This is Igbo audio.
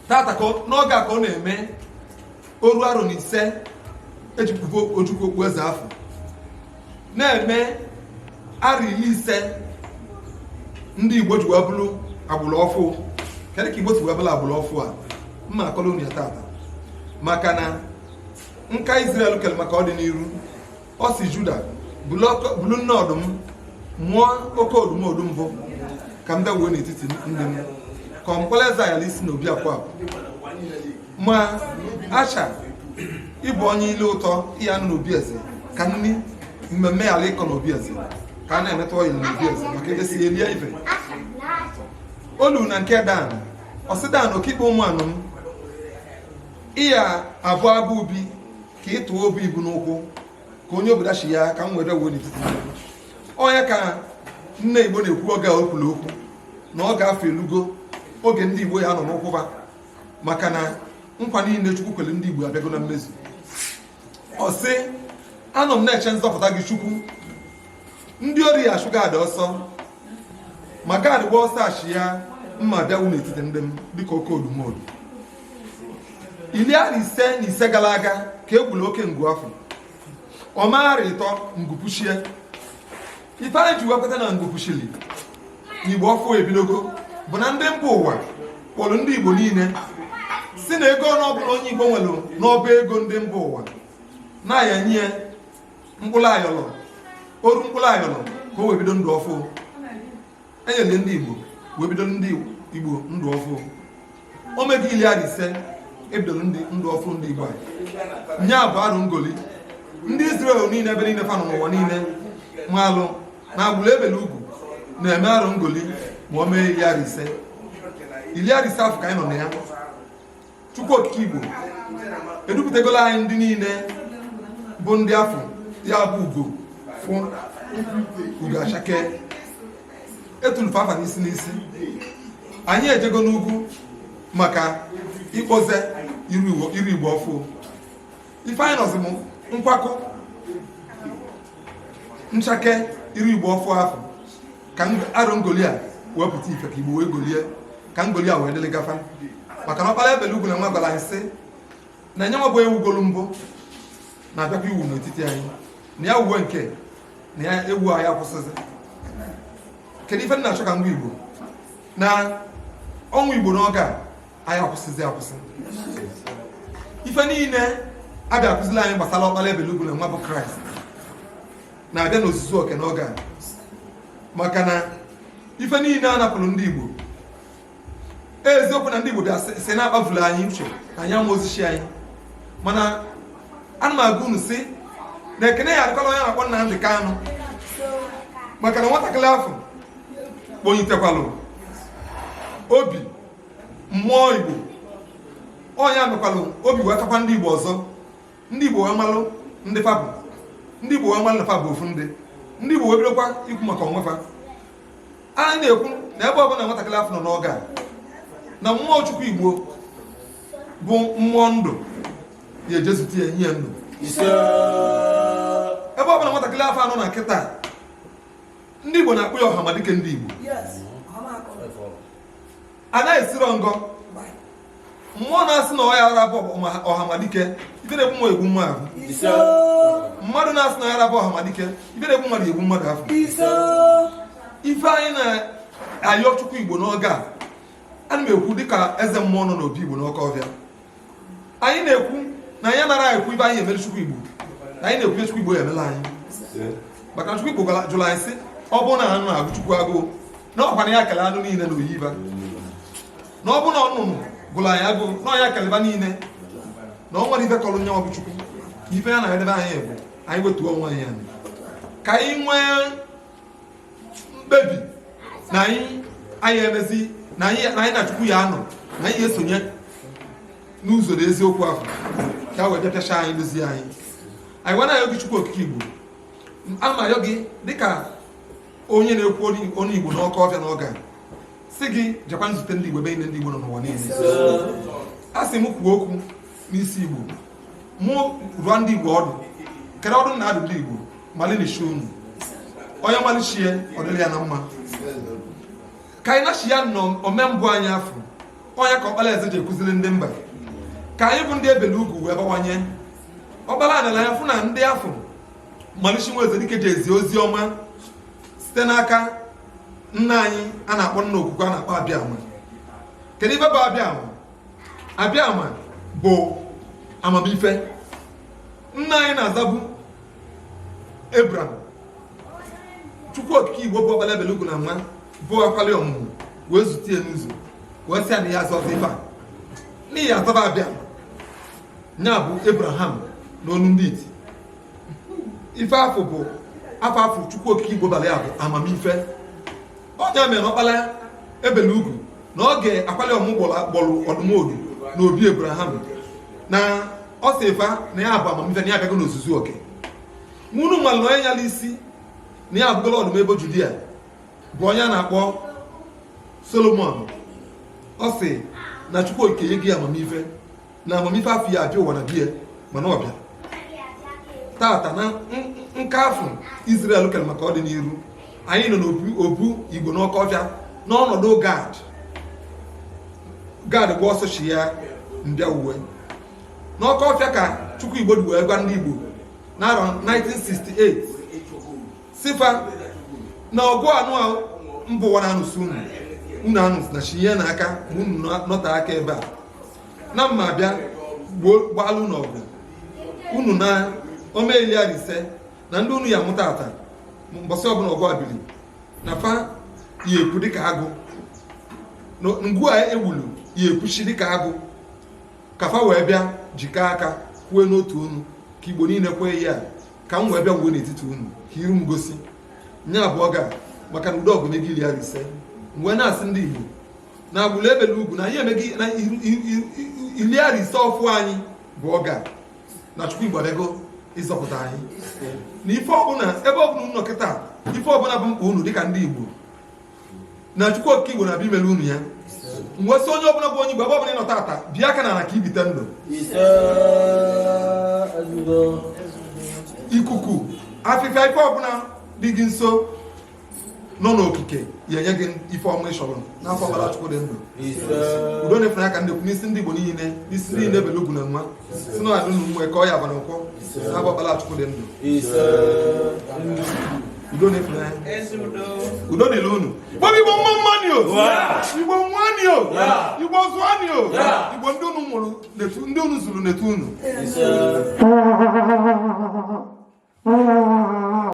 tata n'oge a ka ọ na-eme oru arọ na ise ejipụgo Ojukwu okpu eze afọ na-eme arọ 50 ndị Igbo ji wee bụrụ agbụrụ ọfụ. Kedu ka Igbo si wee bụrụ agbụrụ ọfụ a? Mma akọrọ unu ya tata maka na nka Israel kele maka ọdịnihu. Ọ si Juda bụrụ nne ọdụm mụọ oke odumodu mbụ ka m dawuo n'etiti ndị m ka mkpọrọ eze ayala isi na obi akwa ma acha ịbụ onye ile ụtọ ihe anụ n'obi eze ka nni mmemme ala ịkọ n'obi eze ka a na-emetụ ọyị n'obi eze maka esi elie ife olu na nke Dan ọsịdan okikpe ụmụ anụ m ịya abụọ abụ ubi ka ịtụọ obi ibu n'ụkwụ ka onye obodachi ya ka m were wuo n'etiti onye ka nne Igbo na-ekwu oge o kwuru okwu na ọ ga-afọ elugo oge ndị Igbo ya nọ n'ụkwụba maka na nkwa niile Chukwu kwere ndị Igbo abịago na mmezu. Ọ sị anọ m na-eche nzọpụta gị Chukwu, ndị ori ya achụ gaadị ọsọ ma gaadị gba ọsọ achị ya mma bịawu n'etiti ndị m dịka oke odumodu. 55 gara aga ka e gburu oke ngwu afọ ọmagharị ịtọ ngwupuchie ife anyị ji wepụta na ngwupuchili n'Igbo ọfụ ebidogo bụ na ndị mba ụwa kpọrọ ndị Igbo niile si na ego n'ọbụla onye Igbo nwere n'ọba ego ndị mba ụwa na-aya nye mkpụrụ ayọlọ oru mkpụrụ ayọlọ ka o wee bido ndụ ọfụ. Enyere ndị Igbo wee bido ndị Igbo ndụ ọfụ. O mego 50 ebidoro ndụ ọfụ ndị Igbo nye abụ arụ ngoli ndị Israel niile ebe niile fa n'ụwa niile maalụ na agbụrụ ebele ugwu na-eme arụ ngoli ma o mee 50 afọ ka anyị nọ na ya. Chukwu okike Igbo edupụtagolo anyị ndị niile bụ ndị afọ ya bụ ugo fụ ugo achake etulufe afa n'isi n'isi. Anyị ejego n'ugwu maka ịkpọze iru Igbo ọfụ. Ife anyị nọzi m nkwakọ nchake iru Igbo ọfụ afọ ka arụ ngoli a wepụta ife ka Igbo wee golie ka ngoli a wee dịlị gafa maka na ọkpara ebele ugwu na nwa gwara anyị sị na enye nwa bụ ewu golu mbụ na-abịakwa iwu n'etiti anyị na ya wuwe nke na ya ewu anyị akwụsịzi. Kedu ife na-achọ ka ngwa Igbo na ọnwa Igbo n'oge a anyị akwụsịzi akwụsị. Ife niile abịa akụzili anyị gbasara ọkpara ebele ugwu na nwa bụ Kraịst na-abịa n'ozuzu oke n'oge a maka na ife niile a napụrụ ndị Igbo eziokwu na ndị Igbo bịa si na-akpavulu anyị uche ka anyị ama ozichi anyị mana ana m agwa unu si na ekene ya adịkwala onye na-akpọ Nnamdị Kanụ maka na nwatakịrị afọ kponyitekwalụ obi mmụọ Igbo onye mekwalụ obi wee takwa ndị Igbo ọzọ. Ndị Igbo wee malụ ndị fabụ ndị Igbo wee malụ na fabụ ofu ndị Igbo wee bidokwa ikwu maka onwefa. Anyị na-ekwu na ebe ọbụla nwatakịrị afọ nọ n'oge a na mmụọ Chukwu Igbo bụ mmụọ ndụ ya ejezute ya nye ndụ. Ebe ọbụla nwatakịrị afọ anọ na nkịta ndị Igbo na-akpụ ya ọhamadike ndị Igbo anaghị esiro ngọ mmụọ na-asị na ọya ara bụ ọhamadike ife na-egbu nwa egbu nwa ahụ. Mmadụ na-asị na ọya ara bụ ọhamadike ife na-egbu mmadụ egbu mmadụ afọ. Ife anyị na-ayọ Chukwu Igbo n'oge a ana m ekwu dịka eze mmụọ nọ n'obi Igbo n'oke ọbịa. Anyị na-ekwu na anyị nara ekwu ibe anyị emere Chukwu Igbo na anyị na-ekwu Chukwu Igbo ya emela anyị maka Chukwu Igbo jụrụ anyị sị ọ bụrụ na anụ na-agụ Chukwu agụụ na ọkwana ya kele anụ niile na oyiba na ọ bụ na ọnụnụ gụrụ anyị agụụ na ọnya keleba niile na ọ nwere ife kọrọ nye ọbụ Chukwu ife ya na-edebe anyị bụ anyị wetuo onwe anyị anyị ka anyị nwee mkpebi na anyị emezi na anyị na Chukwu ya anọ na anyị esonye n'ụzọ na eziokwu ahụ ka wee bịapịacha anyị dozie anyị. Anyị gwa na-ayọ gị Chukwu okike Igbo ana m ayọ gị dịka onye na-ekwu onye Igbo n'ọkọ ọbịa n'oge a si gị jekwa nzute ndị Igbo ebe niile ndị Igbo nọ n'ụwa niile. A sị m kwuo okwu n'isi Igbo mụ rụọ ndị Igbo ọdụ kere ọdụ na adụ ndị Igbo malinishi unu onye malichie ọ dịrị ya na mma ka anyị na-achị ya nọ omembụ anyị afọ onye ka ọkpala eze ji ekụziri ndị mba ka anyị bụ ndị ebele ugwu wee bawanye ọkpala adala ya fụ na ndị afọ Malichi nwa Nzedike ji ezi ozi ọma site n'aka nna anyị a na-akpọ nna okwukwe a na-akpọ Abịama. Kedu ife bụ Abịama? Abịama bụ amamife. Nna anyị na-azabu Abraham. Chukwu okike Igbo bụ ọkpala ebele ugwu na nwa bụ akwali ọmụmụ wee zute ya n'ụzọ wee sị ya na ya azọzi ife a n'ihi azaba Abịama ya bụ Abraham n'onu ndị iti. Ife afọ bụ afọ Chukwu okike Igbo bara ya bụ amamife. Onye mere ọkpala ebele ugwu na oge akwali ọmụmụ gbọrọ ọdụmodu na obi Abraham na ọ sị ife na ya bụ amamife na ya abịago n'ozuzu oke. Nwunu nwale onye nyala isi na ya abụgola ọdụm ebo Judia bụ onye a na-akpọ Solomon. Ọ sị na Chukwu okike nye gị amamife na amamife afọ ya abịa ụwa na bie mana ọ bịa tata na nka afọ Israel kere maka ọdịnihu. Anyị nọ n'obu Igbo n'ọkọ ọfịa n'ọnọdụ Gad bụ ọsọ chi ya mbịa uwe n'ọkọ ọfịa ka Chukwu Igbo dị wee gwa ndị Igbo n'arọ 1968 sifa na ọgụ anụ mbụwa na-anụsị unu anụsị na chi ya n'aka ma unu nọta aka ebe a na mma bịa gbalụ n'ọgụ unu na omeeliara ise na ndị unu ya mụta ata mbọsị ọbụla ọgụ abili na fa ya ekwu dịka agụ ngwu a ewulu ya ekwuchi dịka agụ ka fa wee bịa jikọọ aka kwue n'otu unu ka Igbo niile kwee ya ka m wee bịa wuo n'etiti unu ka iru m gosi nye abụọ ga maka na udo ọgụ megi iliara ise mgbe na-asị ndị Igbo na agbụrụ ebele ugwu na anyị emegi na iliara ise ọfụ anyị bụ ọga na Chukwu Igbo abịago ịzọpụta anyị na ife ọbụla ebe ọbụla unu nọ kịta ife ọbụla bụ mkpa unu dịka ndị Igbo na Chukwu okike Igbo na-abịa imelu unu ya mgbe sị onye ọbụla bụ onye Igbo ebe ọbụla ị nọ tata bịa aka na ka ibite ndụ ikuku afịfịa ife ọbụla dị gị nso nọ n'okike ya enye gị ife ọma ịchọrọ n'afọ ọbara Chukwu dị ndụ udo na-efere aka ndị n'isi ndị Igbo niile isi niile ebele ugwu na nwa si na adị n'ugwu ka ọ ya bara nkwọ n'afọ ọbara Chukwu dị ndụ udo na-efere udo dịrị unu Igbo mmanụ Igbo nwanyị Igbo zụanị Igbo ndị unu mụrụ ndị unu zụrụ n'etu unu